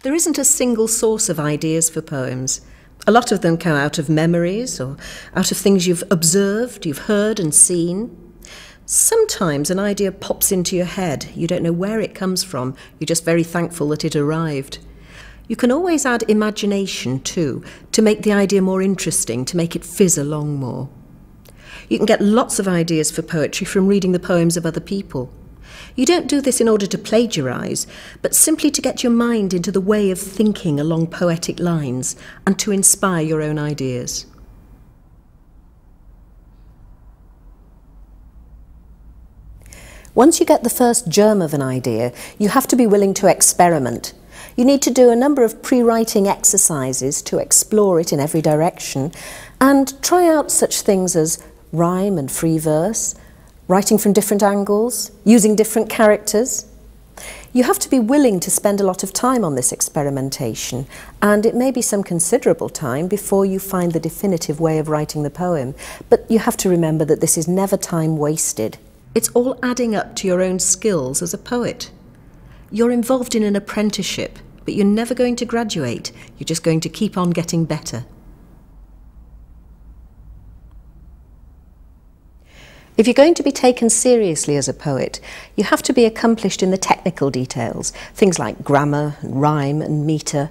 There isn't a single source of ideas for poems. A lot of them come out of memories or out of things you've observed, you've heard and seen. Sometimes an idea pops into your head. You don't know where it comes from. You're just very thankful that it arrived. You can always add imagination too, to make the idea more interesting, to make it fizz along more. You can get lots of ideas for poetry from reading the poems of other people. You don't do this in order to plagiarise, but simply to get your mind into the way of thinking along poetic lines and to inspire your own ideas. Once you get the first germ of an idea, you have to be willing to experiment. You need to do a number of pre-writing exercises to explore it in every direction and try out such things as rhyme and free verse, writing from different angles, using different characters. You have to be willing to spend a lot of time on this experimentation, and it may be some considerable time before you find the definitive way of writing the poem, but you have to remember that this is never time wasted. It's all adding up to your own skills as a poet. You're involved in an apprenticeship, but you're never going to graduate. You're just going to keep on getting better. If you're going to be taken seriously as a poet, you have to be accomplished in the technical details, things like grammar, and rhyme and metre.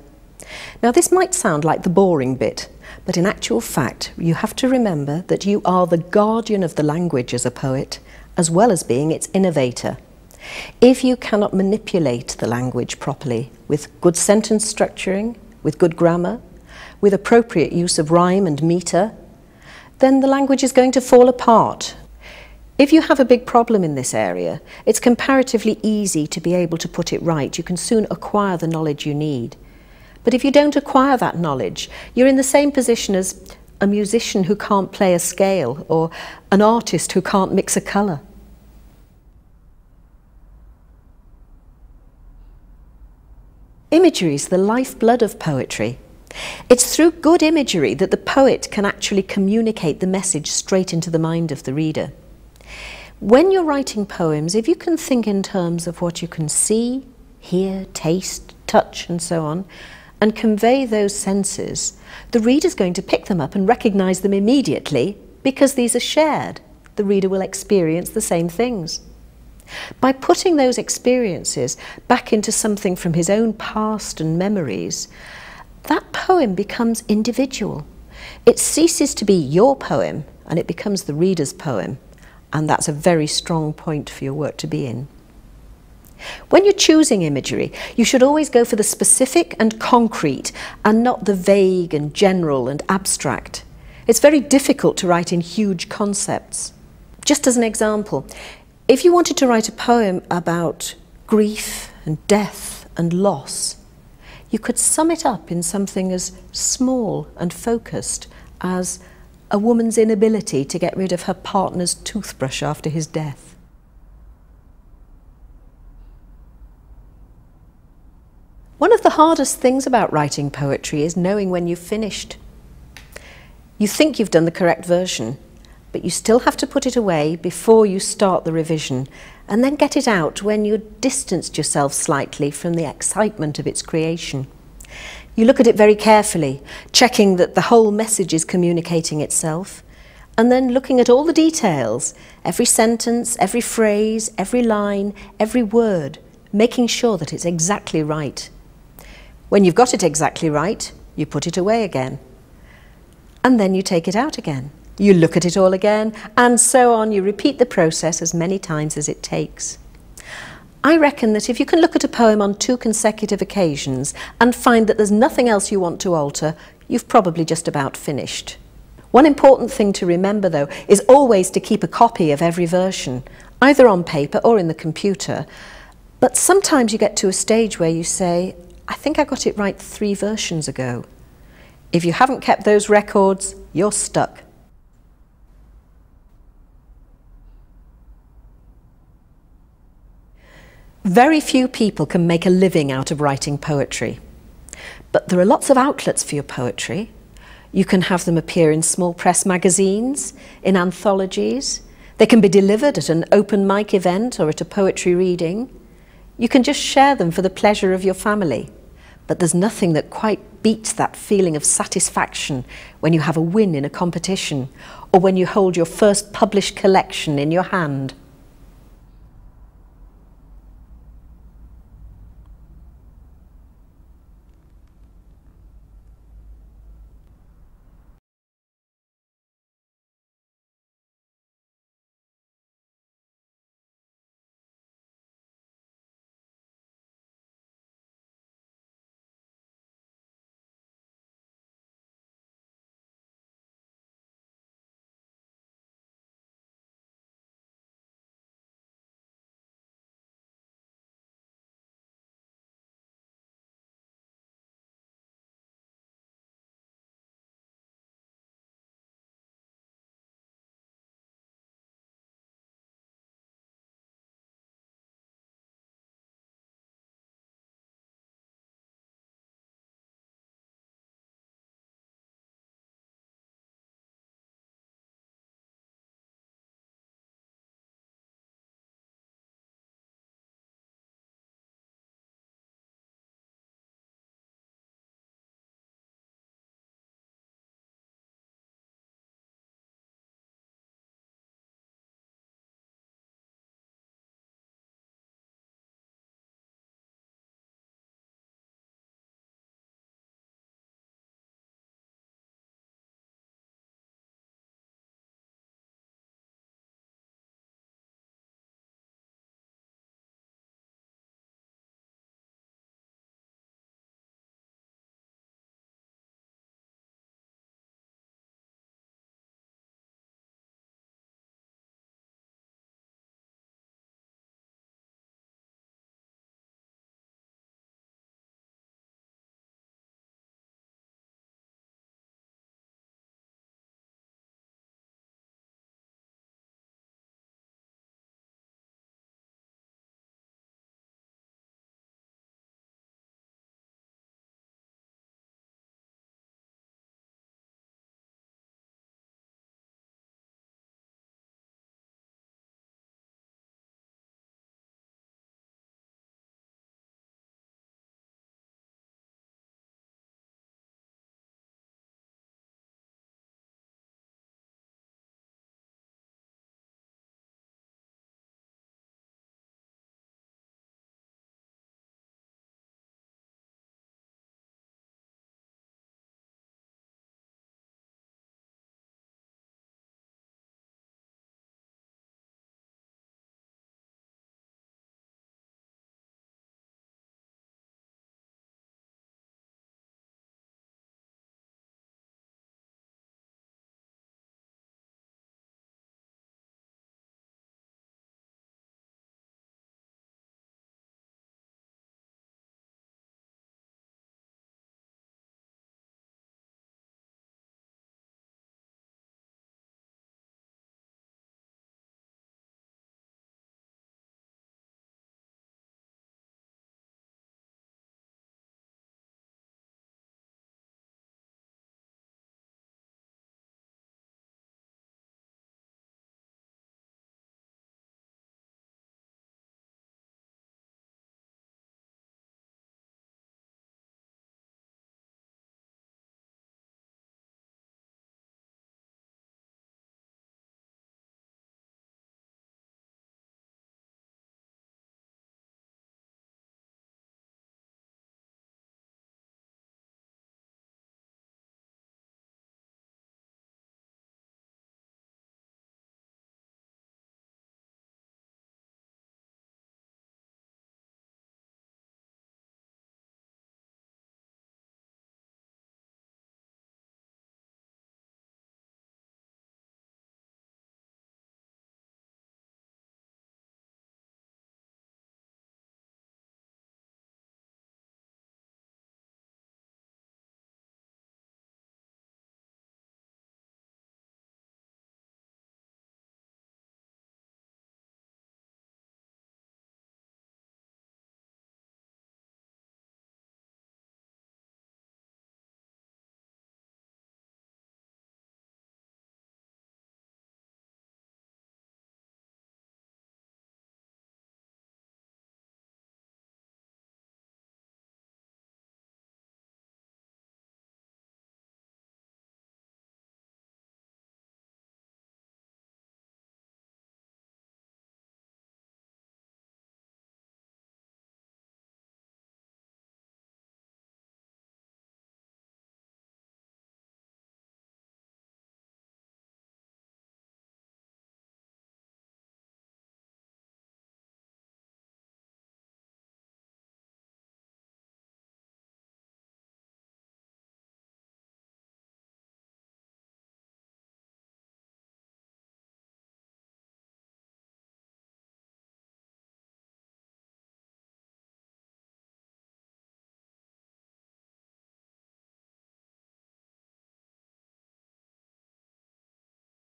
Now this might sound like the boring bit, but in actual fact you have to remember that you are the guardian of the language as a poet, as well as being its innovator. If you cannot manipulate the language properly, with good sentence structuring, with good grammar, with appropriate use of rhyme and metre, then the language is going to fall apart. If you have a big problem in this area, it's comparatively easy to be able to put it right. You can soon acquire the knowledge you need. But if you don't acquire that knowledge, you're in the same position as a musician who can't play a scale or an artist who can't mix a colour. Imagery is the lifeblood of poetry. It's through good imagery that the poet can actually communicate the message straight into the mind of the reader. When you're writing poems, if you can think in terms of what you can see, hear, taste, touch and so on, and convey those senses, the reader's going to pick them up and recognise them immediately because these are shared. The reader will experience the same things. By putting those experiences back into something from his own past and memories, that poem becomes individual. It ceases to be your poem and it becomes the reader's poem. And that's a very strong point for your work to be in. When you're choosing imagery, you should always go for the specific and concrete and not the vague and general and abstract. It's very difficult to write in huge concepts. Just as an example, if you wanted to write a poem about grief and death and loss, you could sum it up in something as small and focused as a woman's inability to get rid of her partner's toothbrush after his death. One of the hardest things about writing poetry is knowing when you've finished. You think you've done the correct version, but you still have to put it away before you start the revision, and then get it out when you've distanced yourself slightly from the excitement of its creation. You look at it very carefully, checking that the whole message is communicating itself, and then looking at all the details, every sentence, every phrase, every line, every word, making sure that it's exactly right. When you've got it exactly right, you put it away again. And then you take it out again. You look at it all again, and so on. You repeat the process as many times as it takes. I reckon that if you can look at a poem on 2 consecutive occasions and find that there's nothing else you want to alter, you've probably just about finished. One important thing to remember, though, is always to keep a copy of every version, either on paper or in the computer. But sometimes you get to a stage where you say, I think I got it right 3 versions ago. If you haven't kept those records, you're stuck. Very few people can make a living out of writing poetry, but there are lots of outlets for your poetry. You can have them appear in small press magazines, in anthologies. They can be delivered at an open mic event or at a poetry reading. You can just share them for the pleasure of your family. But there's nothing that quite beats that feeling of satisfaction when you have a win in a competition, or when you hold your first published collection in your hand.